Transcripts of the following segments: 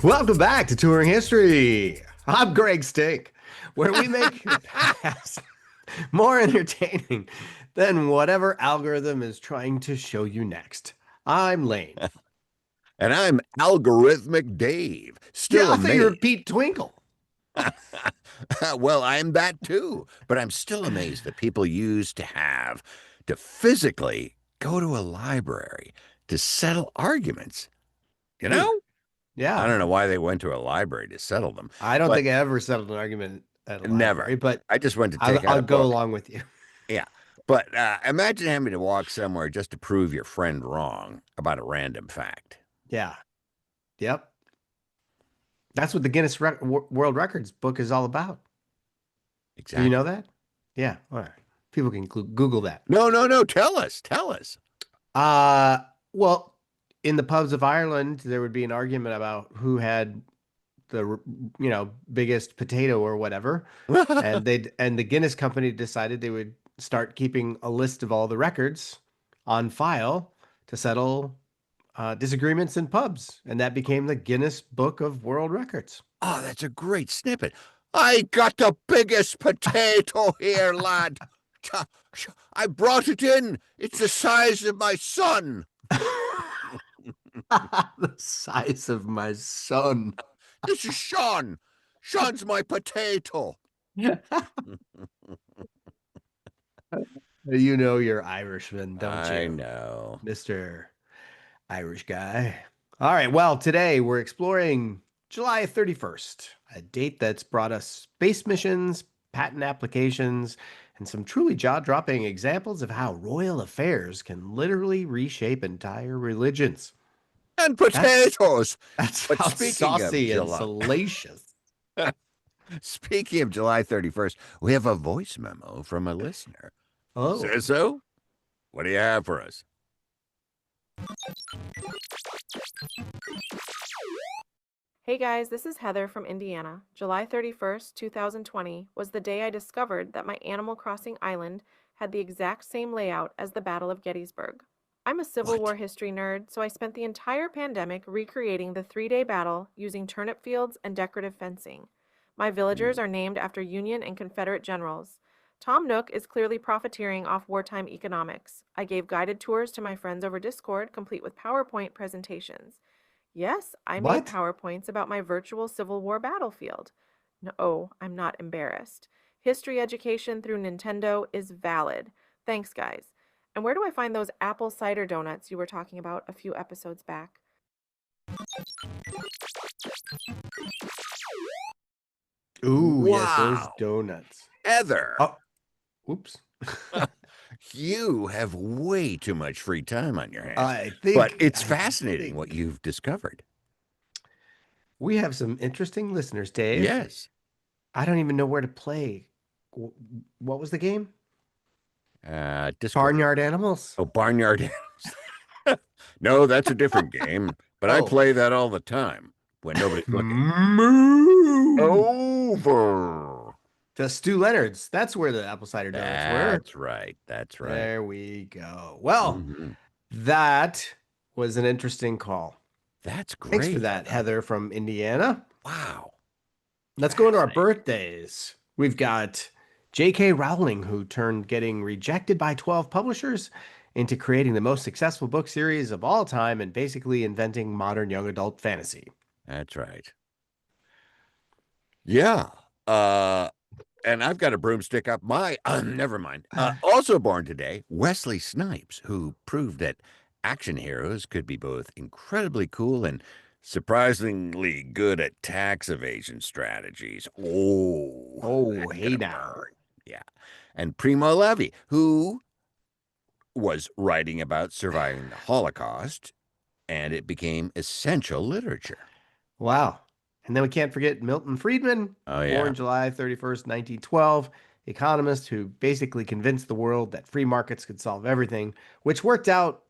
Welcome back to Touring History. I'm Greg Stink, where we make the past more entertaining than whatever algorithm is trying to show you next. I'm Lane. And I'm Algorithmic Dave, Yeah, still I thought you were amazed. Pete Twinkle. Well, I'm that too, but I'm still amazed that people used to have to physically go to a library to settle arguments. You Hmm. know? I Yeah, don't know why they went to a library to settle them, I don't but think I ever settled an argument at a never. library, but I just went to I'll, take out I'll a go book. along with you. Yeah. But imagine having to walk somewhere just to prove your friend wrong about a random fact. Yeah, yep. That's what the Guinness World Records book is all about. Do you know Exactly. that? Yeah, all right. People can Google that. No, no, no. Tell us. Tell us. Uh, well, in the pubs of Ireland, there would be an argument about who had the, biggest potato or whatever, and the Guinness company decided they would start keeping a list of all the records on file to settle disagreements in pubs, and that became the Guinness Book of World Records. Oh, that's a great snippet. I got the biggest potato here, lad. I brought it in. It's the size of my son. The size of my son. This is Sean. Sean's my potato. You know you're Irishman, don't I you, know. Mr. Irish guy? All right, well, today we're exploring July 31st, a date that's brought us space missions, patent applications, and some truly jaw-dropping examples of how royal affairs can literally reshape entire religions. And That's potatoes. that But sounds saucy and salacious. Speaking of July 31st, we have a voice memo from a listener. Oh, Sezso, what do you have for us? Hey guys, this is Heather from Indiana. July 31st, 2020 was the day I discovered that my Animal Crossing island had the exact same layout as the Battle of Gettysburg. I'm a Civil What? War history nerd, so I spent the entire pandemic recreating the 3-day battle using turnip fields and decorative fencing. My villagers are named after Union and Confederate generals. Tom Nook is clearly profiteering off wartime economics. I gave guided tours to my friends over Discord, complete with PowerPoint presentations. Yes, I made what? PowerPoints about my virtual Civil War battlefield. No, I'm not embarrassed. History education through Nintendo is valid. Thanks, guys. And where do I find those apple cider donuts you were talking about a few episodes back? Ooh, yes, those Wow. donuts. Heather, Oh, oops. you have way too much free time on your hands, I but think it's I fascinating what think you've discovered. we have some interesting listeners, Dave. Yes. I don't even know where to play. What was the game? Discord. Barnyard Animals. Oh, Barnyard. No, that's a different game, but I Oh. play that all the time when nobody's looking. Moo. Over. To Stu Leonard's. That's where the apple cider donuts were. That's right. That's right. There we go. Well, Mhm. that was an interesting call. That's Thanks for great, that, Heather. Heather from Indiana. Wow. Let's go into our Fascinating. birthdays. We've got J.K. Rowling, who turned getting rejected by 12 publishers into creating the most successful book series of all time and basically inventing modern young adult fantasy. That's right. Yeah. Uh, and I've got a broomstick up my. Never mind. Also born today, Wesley Snipes, who proved that action heroes could be both incredibly cool and surprisingly good at tax evasion strategies. Oh, Oh, that's hey gonna now. burn. Yeah. And Primo Levi, who was writing about surviving the Holocaust, and it became essential literature. Wow. And then we can't forget Milton Friedman, Oh yeah. born July 31st, 1912, economist who basically convinced the world that free markets could solve everything, which worked out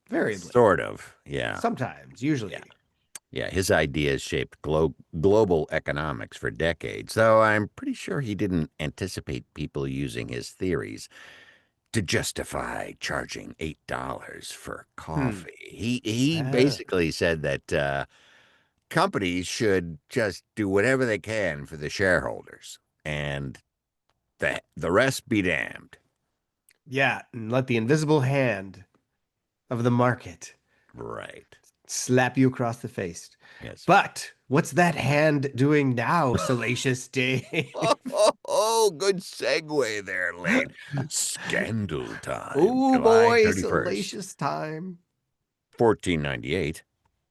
variably. Sort of. Yeah. Sometimes, Yeah. usually. Yeah, his ideas shaped global economics for decades, though I'm pretty sure he didn't anticipate people using his theories to justify charging $8 for Hmm. coffee. He Uh, basically said that companies should just do whatever they can for the shareholders, and the rest be damned. Yeah, and let the invisible hand of the market Right. slap you across the face. Yes. But what's that hand doing now, Salacious Dave? Good segue there, Lane. Scandal time, Oh July boy, 31st, salacious time. 1498.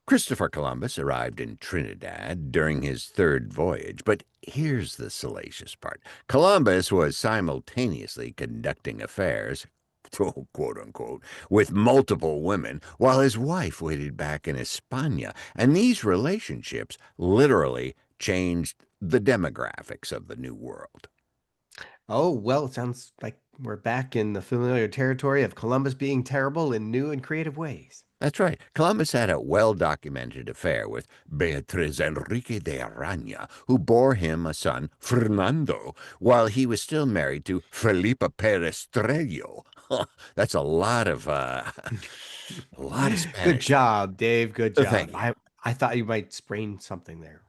Christopher Columbus arrived in Trinidad during his third voyage, but here's the salacious part. Columbus was simultaneously conducting affairs, quote unquote, with multiple women, while his wife waited back in España, and these relationships literally changed the demographics of the New World. Oh, well, it sounds like we're back in the familiar territory of Columbus being terrible in new and creative ways. That's right. Columbus had a well-documented affair with Beatriz Enrique de Araña, who bore him a son, Fernando, while he was still married to Felipa Perestrello. That's a lot of Good Spanish. job, Dave. Good Thank job. you. I thought you might sprain something there.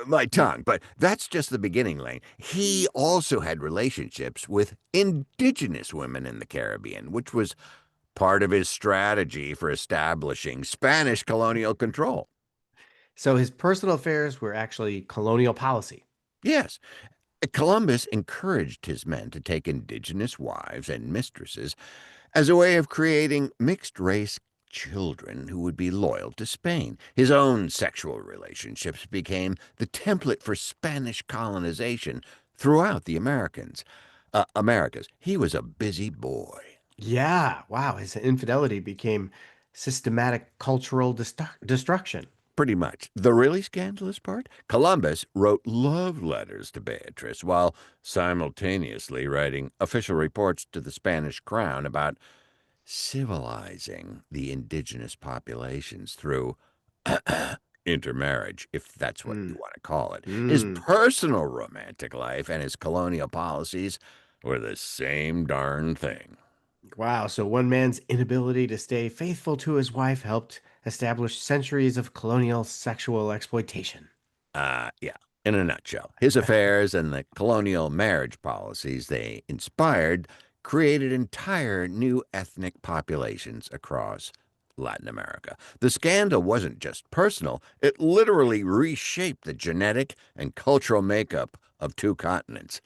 My tongue, but that's just the beginning, Lane. He also had relationships with indigenous women in the Caribbean, which was part of his strategy for establishing Spanish colonial control. So his personal affairs were actually colonial policy. Yes, Columbus encouraged his men to take indigenous wives and mistresses as a way of creating mixed race children who would be loyal to Spain. His own sexual relationships became the template for Spanish colonization throughout the Americas. He was a busy boy. Yeah, wow. His infidelity became systematic cultural destruction. Pretty much. The really scandalous part? Columbus wrote love letters to Beatrice while simultaneously writing official reports to the Spanish crown about civilizing the indigenous populations through intermarriage, if that's what you Mm, want to call it. His mm. personal romantic life and his colonial policies were the same darn thing. Wow. So one man's inability to stay faithful to his wife helped establish centuries of colonial sexual exploitation. Yeah, in a nutshell, his affairs and the colonial marriage policies they inspired created entire new ethnic populations across Latin America. The scandal wasn't just personal, it literally reshaped the genetic and cultural makeup of two continents.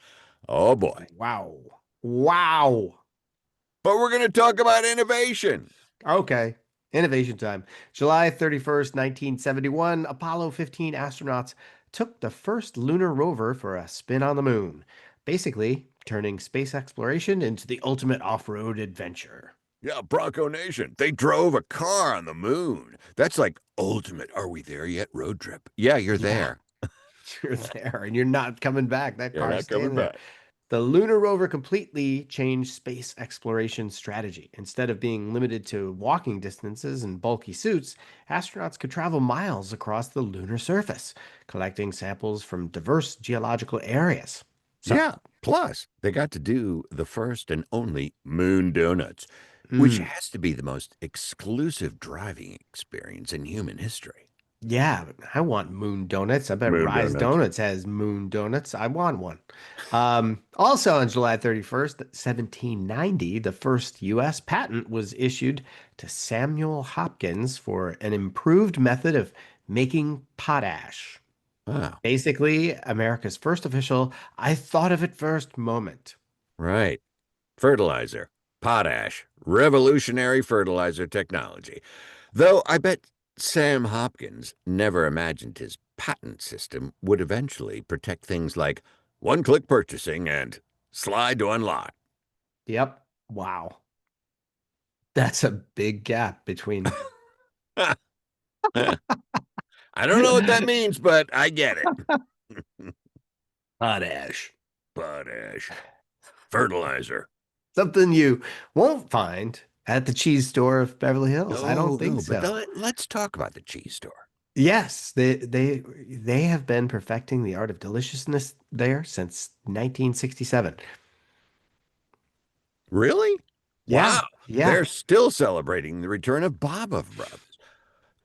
Oh boy. Wow. Wow. But we're going to talk about innovation. Okay. Innovation time. July 31st, 1971, Apollo 15 astronauts took the first lunar rover for a spin on the moon, basically turning space exploration into the ultimate off-road adventure. Yeah, Bronco Nation. They drove a car on the moon. That's like ultimate are we there yet road trip. Yeah, you're Yeah, there. you're there and you're not coming back. That You're car's not coming staying there. back. The lunar rover completely changed space exploration strategy. Instead of being limited to walking distances and bulky suits, astronauts could travel miles across the lunar surface, collecting samples from diverse geological areas. So, Yeah. Plus, they got to do the first and only moon donuts, which mm, has to be the most exclusive driving experience in human history. yeah, I want moon donuts. I bet Moon Rise donuts. Donuts has moon donuts. I want one. Also on July 31st, 1790, the first U.S. patent was issued to Samuel Hopkins for an improved method of making potash. Wow. Basically, America's first official I thought of it first moment. Right. Fertilizer. Potash. Revolutionary fertilizer technology. Though I bet Sam Hopkins never imagined his patent system would eventually protect things like one-click purchasing and slide to unlock. Yep. Wow. That's a big gap between I don't know what that means, but I get it. potash. Potash. Fertilizer. Something you won't find at the cheese store of Beverly Hills. I don't No, think no, but so. let's talk about the cheese store. Yes, they have been perfecting the art of deliciousness there since 1967. Really? Yeah, Wow. yeah. They're still celebrating the return of Baba Brothers.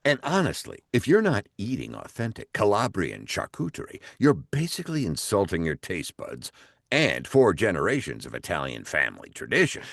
And honestly, if you're not eating authentic Calabrian charcuterie, you're basically insulting your taste buds and 4 generations of Italian family tradition.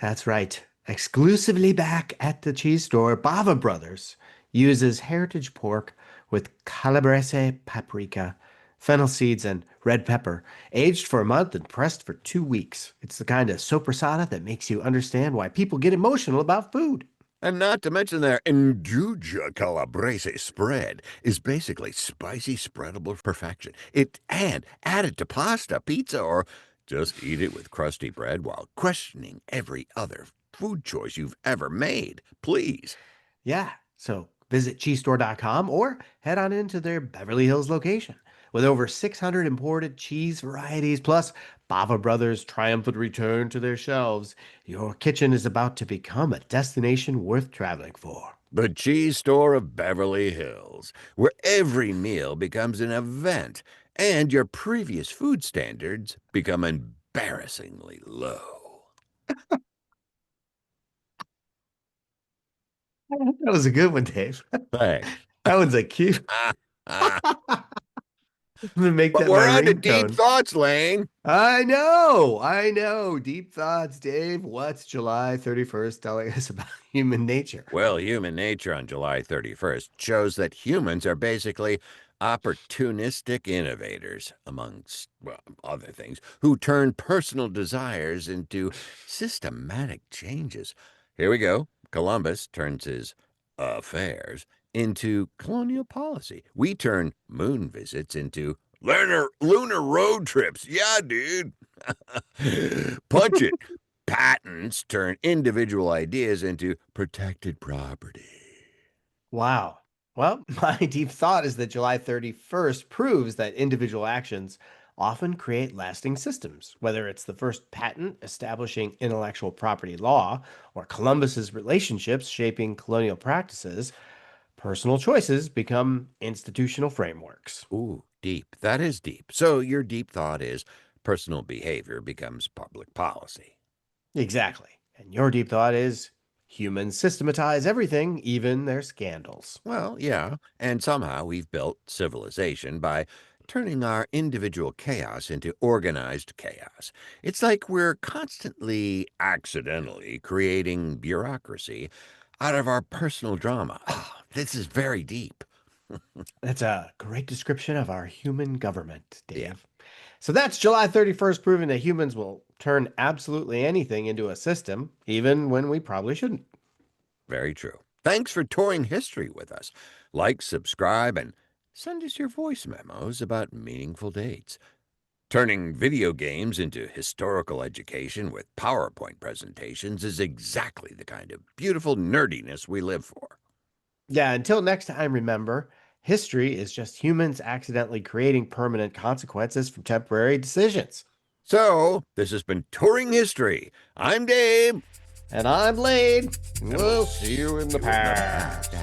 That's right. Exclusively back at the cheese store, Bava Brothers uses heritage pork with calabrese paprika, fennel seeds, and red pepper, aged for a month and pressed for 2 weeks. It's the kind of sopressata that makes you understand why people get emotional about food. And not to mention their Induja Calabrese spread is basically spicy spreadable perfection. Add it to pasta, pizza, or just eat it with crusty bread while questioning every other food choice you've ever made. Please. Yeah, so visit cheesestore.com or head on into their Beverly Hills location. With over 600 imported cheese varieties plus Bava Brothers' triumphant return to their shelves, your kitchen is about to become a destination worth traveling for. The cheese store of Beverly Hills, where every meal becomes an event and your previous food standards become embarrassingly low. That was a good one, Dave. Thanks. That one's a cute. Ah, ah. I'm gonna make But that my we're on to deep ringtone. thoughts, Lane. I know. Deep thoughts, Dave. What's July 31st telling us about human nature? Well, human nature on July 31st shows that humans are basically opportunistic innovators, amongst, well, other things, who turn personal desires into systematic changes. Here we go. Columbus turns his affairs into colonial policy. We turn moon visits into lunar road trips. Yeah, dude. Punch it. Patents turn individual ideas into protected property. Wow. Well, my deep thought is that July 31st proves that individual actions often create lasting systems, whether it's the first patent establishing intellectual property law or Columbus's relationships shaping colonial practices. Personal choices become institutional frameworks. Ooh, deep. That is deep. So your deep thought is personal behavior becomes public policy. Exactly. And your deep thought is humans systematize everything, even their scandals. Well, yeah, and somehow we've built civilization by turning our individual chaos into organized chaos. It's like we're constantly accidentally creating bureaucracy out of our personal drama. Ah, this is very deep. That's a great description of our human government, Yeah, Dave. So that's July 31st, proving that humans will turn absolutely anything into a system, even when we probably shouldn't. very true. Thanks for touring history with us. Like, subscribe, and send us your voice memos about meaningful dates. Turning video games into historical education with PowerPoint presentations is exactly the kind of beautiful nerdiness we live for. Yeah, until next time, remember history is just humans accidentally creating permanent consequences from temporary decisions. So, this has been Touring History. I'm Dave. And I'm Lade. And we'll We'll see you in the past.